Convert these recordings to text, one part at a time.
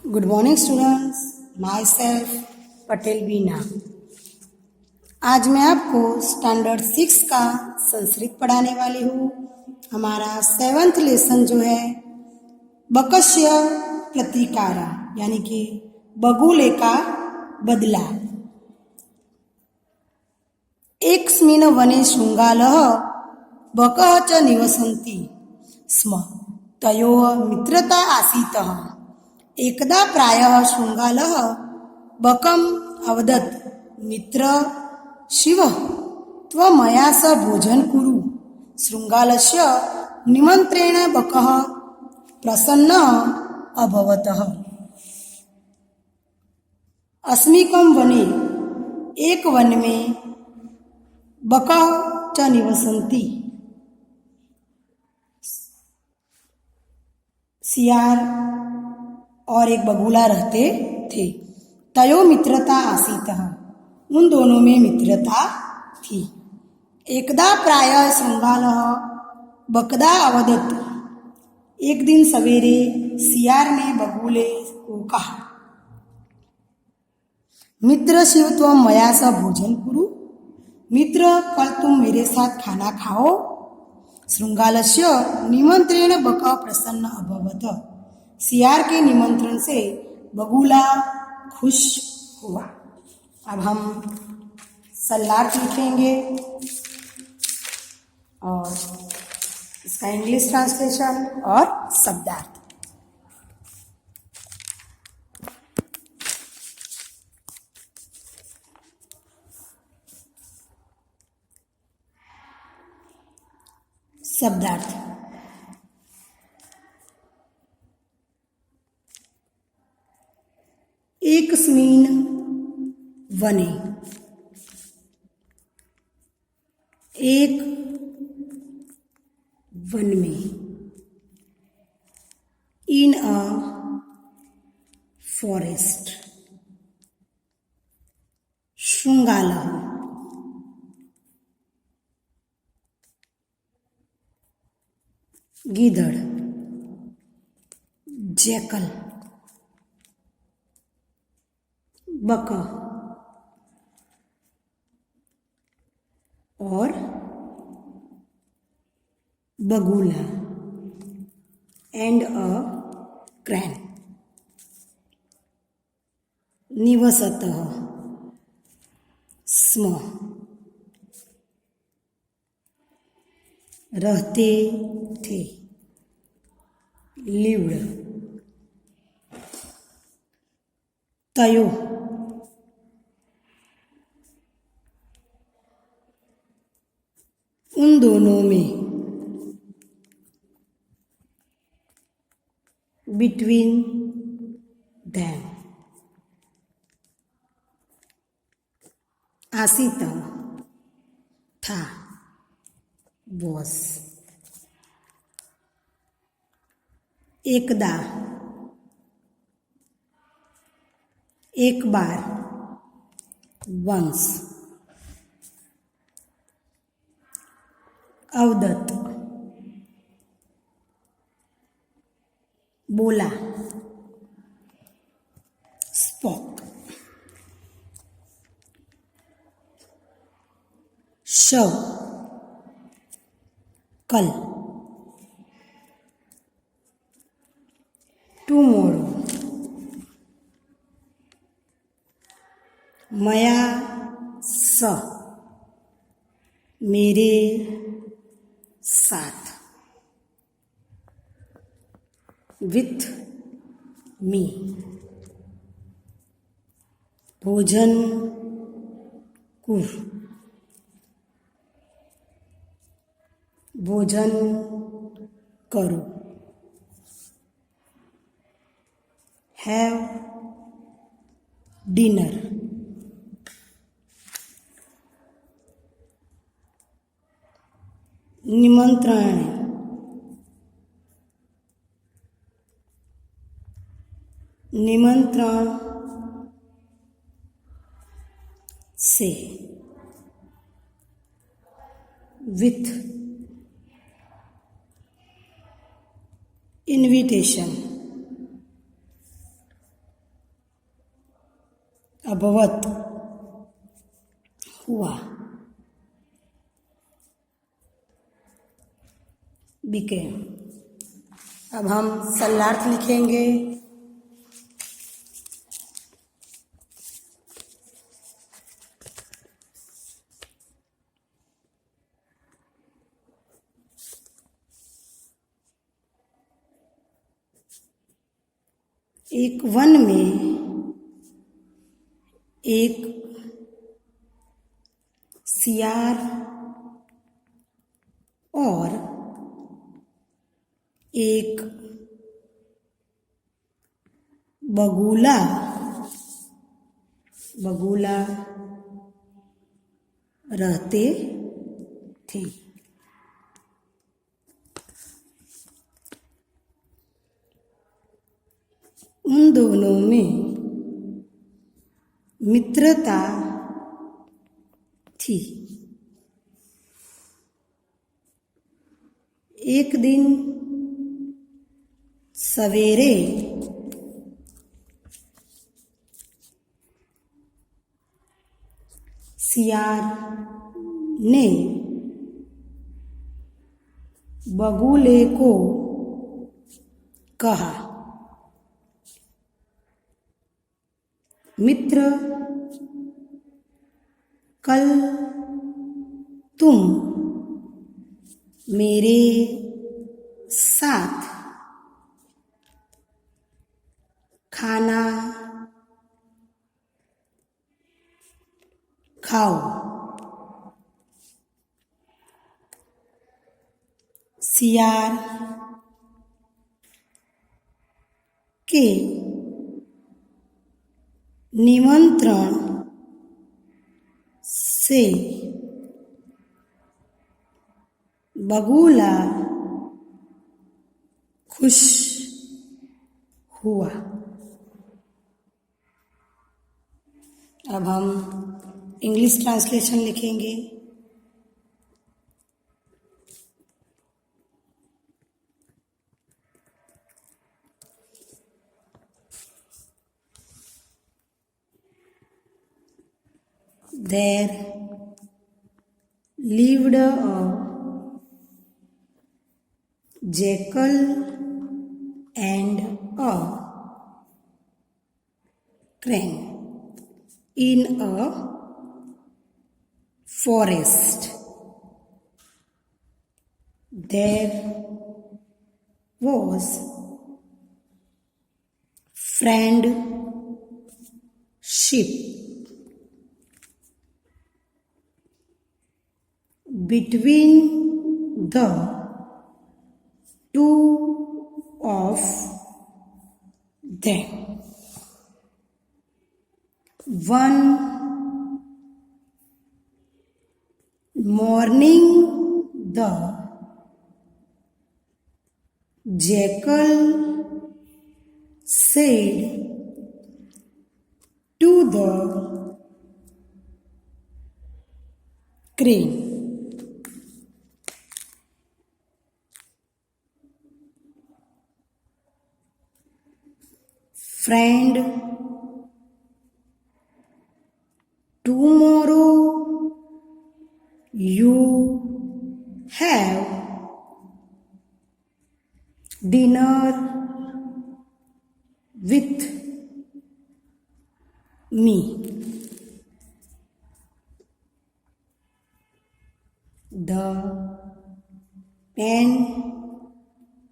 Good morning students, myself Patel Bina. आज मैं आपको स्टैंडर्ड 6 का संस्कृत पढ़ाने वाली हूँ। हमारा 7th लेसन जो है बकस्य प्रतिकारा यानी कि बगुले का बदला। एकस्मिन् वने शृंगालः बकः च निवसन्ति स्म तयोः मित्रता आसीतः। एकदा प्रायः शृंगालः बकम् अवदत्, मित्र शिव त्वं मया सह भोजन कुरु। शृंगालस्य निमन्त्रेण बकः प्रसन्नः अभवतः। अस्मिकं वने, एक वन में बकः च निवसन्ति, सियार और एक बगुला रहते थे। तयो मित्रता आसीतः, उन दोनों में मित्रता थी। एकदा प्रायः शृंगालः बकदा अवदत्, एक दिन सवेरे सियार ने बगुले को कहा, मित्र शिव त्वं मया सह भोजन कुरु। मित्र कल तुम मेरे साथ खाना खाओ। शृंगालस्य निमंत्रेण बकः प्रसन्न अभवत। सियार के निमंत्रण से बगुला खुश हुआ। अब हम सलार्थ लिखेंगे और इसका इंग्लिश ट्रांसलेशन और शब्दार्थ। शब्दार्थ, एकस्मिन् वने, एक वन में, इन अ फॉरेस्ट, शृंगालः गीदड़, जैकल, बका और बगुला एंड अ क्रैन। निवसतः स्म, रहते थे, लिव्ड। तयो उन दोनों में, बिटवीन them, आसीतः था, was। एकदा, एक बार, once। अवदत, बोला, spoke। शव, कल, टुमोरो। मया स, मेरे साथ, विथ मी। भोजन कुर, भोजन करो। हैव डिनर, निमंत्रण, निमंत्रण से, विथ invitation, अभवत हुआ। बिकेम। अब हम सल्लार्थ लिखेंगे। एक वन में एक सियार और एक बगुला रहते थे। उन दोनों में मित्रता थी। एक दिन सवेरे सियार ने बगुले को कहा, मित्र, कल तुम मेरे साथ खाना खाओ। सियार के निमंत्रण से बगुला खुश हुआ। अब हम इंग्लिश ट्रांसलेशन लिखेंगे। There lived a jackal and a crane in a forest. There was friendship between the two of them. One morning, the jackal said to the crane, friend, tomorrow you have dinner with me. The pen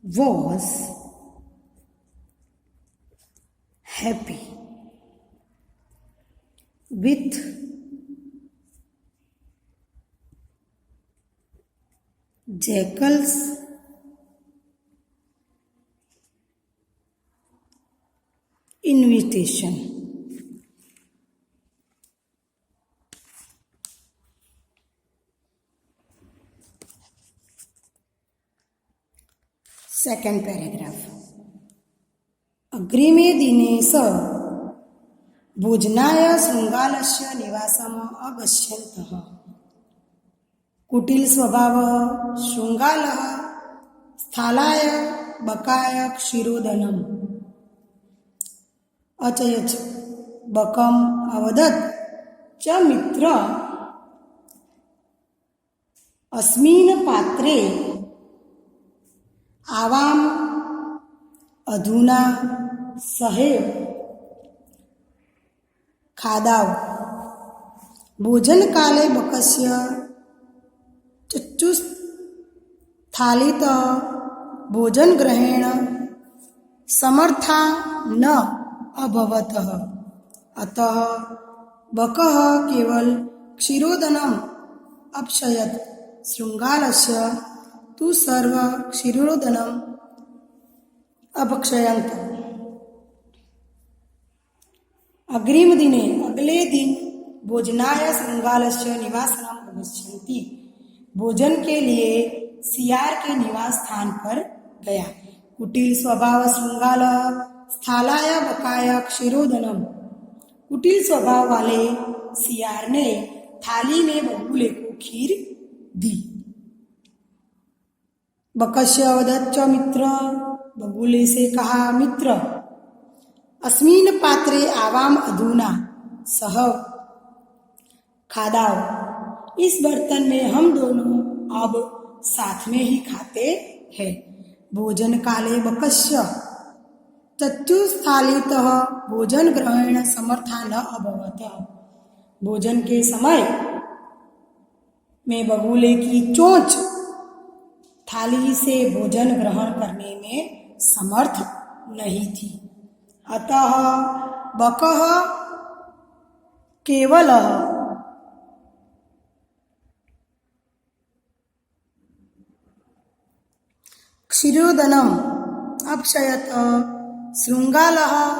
was happy with jackal's invitation. Second paragraph. अग्रिमे दिने स भोजनाय शृङ्गालस्य निवासम् अगच्छन्तः। कुटिल स्वभावः शृङ्गालः स्थालाय बकाय क्षीरोदनम् अचयच। बकम अवदत् च मित्र अस्मिन् पात्रे आवाम अधुना सहैव खादाव। भोजन काले बकस्य चक्षुस्थालितः भोजन ग्रहेण समर्था न अभवतः। अतः बकः केवल क्षीरोदनम् अपक्षयत्। शृङ्गालस्य तु सर्व क्षीरोदनम् अपक्षयन्त। अग्रिमदिने अगले दिन भोजनाय शृङ्गालस्य निवासनम् गच्छन्ति। भोजन के लिए सियार के निवास स्थान पर गया। कुटिल स्वभाव शृङ्गाल स्थालाय बकाय क्षीरोदनम। कुटिल स्वभाव वाले सियार ने थाली में बगुले को खीर दी। बकस्य अवदत् च मित्र, बगुले से कहा, मित्र, अस्मिन् पात्रे आवाम अधुना सह खादाव। इस बर्तन में हम दोनों अब साथ में ही खाते हैं। भोजन काले बकस्य चक्षुस्थालितः भोजन ग्रहण समर्था न अभवत। भोजन के समय में बगुले की चोंच थाली से भोजन ग्रहण करने में समर्थ नहीं थी। अतः बकः केवल क्षीरोदनम् अपक्षयत्। शृङ्गालः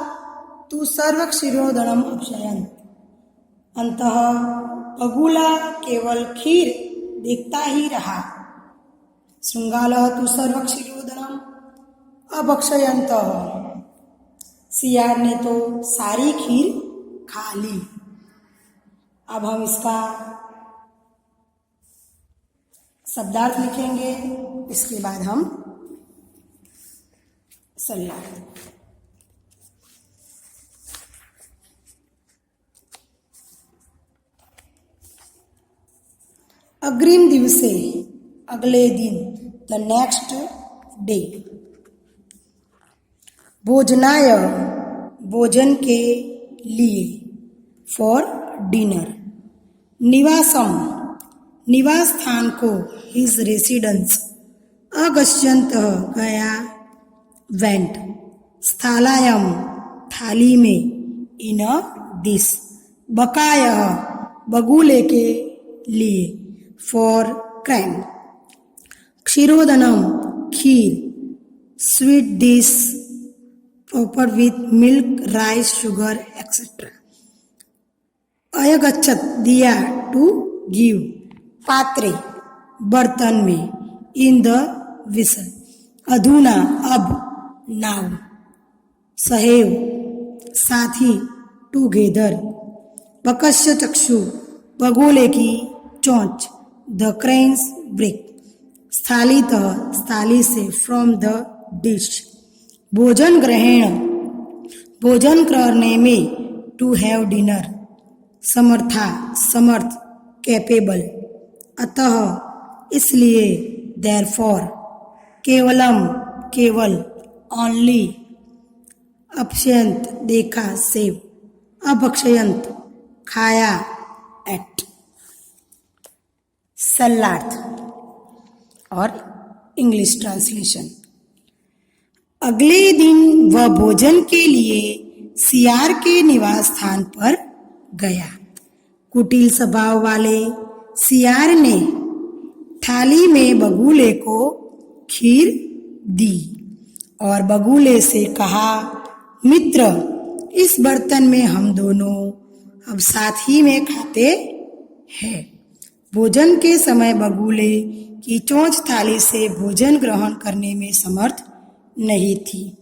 तु सर्वक्षीरोदनम् अपक्षयन्। अतः बगुला केवल खीर देखता ही रहा। शृङ्गालः तु सर्वक्षीरोदनम् अपक्षयन्तः। सियार ने तो सारी खीर खा ली। अब हम इसका शब्दार्थ लिखेंगे, इसके बाद हम सल्लार्थ। अग्रिम दिवसे अगले दिन, द नेक्स्ट डे। भोजनाय भोजन के लिए, फॉर डिनर। निवासम निवास स्थान को, हिज रेसिडेंस। अगच्छन्तः गया, वेंट। स्थालायाम थाली में, इन अ डिश। बकायः बगुले के लिए, फॉर क्रैन। क्षीरोदनम kheer, sweet dish proper with milk, rice, sugar etcetera. अयगच्छत दिया, टू गिव। पात्रे बर्तन में, इन द विसल। अधुना अब, नाउ। सहैव साथ ही, टुगेदर। बकस्य चक्षु बगुले की चोंच, द क्रेन्स ब्रेक। स्थालितः स्थाली से, फ्रॉम द डिश। भोजन ग्रहण भोजन करने में, टू हैव डिनर। समर्था समर्थ, कैपेबल। अतः इसलिए, देयरफॉर। केवलम केवल, ओनली। अपक्षयंत देखा, सेव। अपक्षयंत खाया, एट। सल्लार्थ और इंग्लिश ट्रांसलेशन। अगले दिन वह भोजन के लिए सियार के निवास स्थान पर गया। कुटिल स्वभाव वाले सियार ने थाली में बगुले को खीर दी और बगुले से कहा, मित्र, इस बर्तन में हम दोनों अब साथ ही में खाते हैं। भोजन के समय बगुले की चोंच थाली से भोजन ग्रहण करने में समर्थ नहीं थी।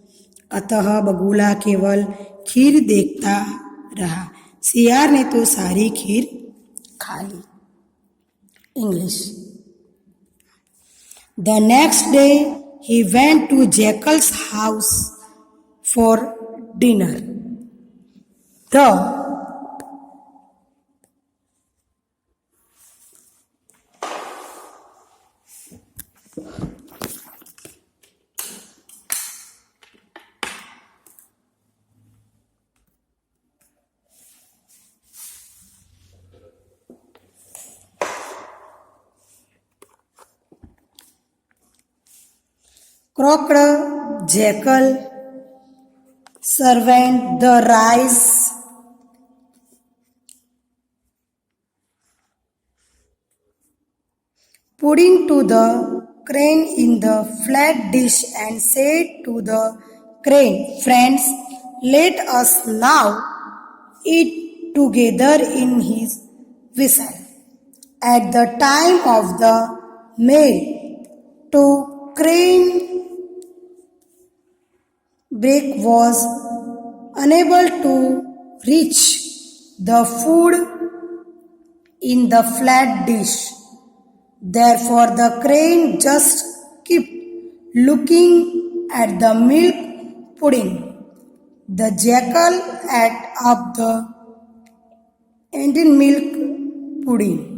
अतः बगुला केवल खीर देखता रहा। सियार ने तो सारी खीर खा ली। English. The next day he went to Jackal's house for dinner. The croaked jackal, servant the rice, pudding to the crane in the flat dish and said to the crane, "Friends, let us now eat together in his vessel." At the time of the meal, to crane beak was unable to reach the food in the flat dish. Therefore, the crane just kept looking at the milk pudding. The jackal ate up the ending milk pudding.